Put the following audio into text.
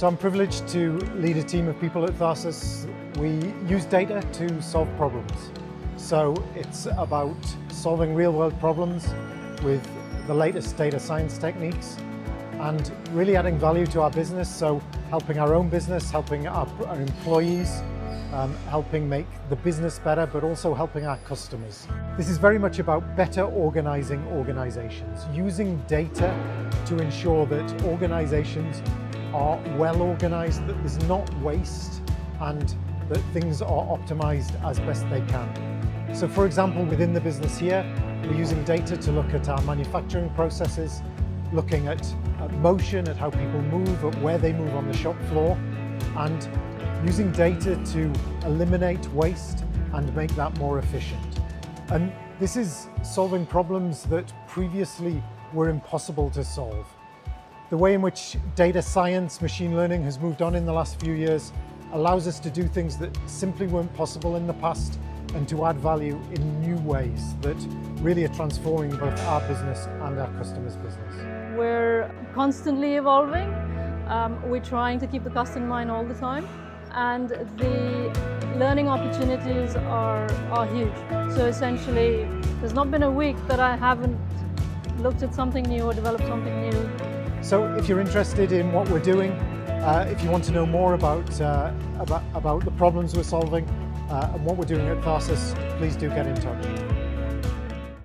So I'm privileged to lead a team of people at Tharsus. We use data to solve problems. So it's about solving real-world problems with the latest data science techniques and really adding value to our business. So helping our own business, helping our employees, helping make the business better, but also helping our customers. This is very much about better organizing organizations, using data to ensure that organizations are well organized, that there's not waste, and that things are optimized as best they can. So for example, within the business here, we're using data to look at our manufacturing processes, looking at motion, at how people move, at where they move on the shop floor, and using data to eliminate waste and make that more efficient. And this is solving problems that previously were impossible to solve. The way in which data science, machine learning has moved on in the last few years allows us to do things that simply weren't possible in the past and to add value in new ways that really are transforming both our business and our customers' business. We're constantly evolving. We're trying to keep the customer in mind all the time, and the learning opportunities are huge. So essentially, there's not been a week that I haven't looked at something new or developed something new. So if you're interested in what we're doing, if you want to know more about the problems we're solving and what we're doing at Tharsus, please do get in touch.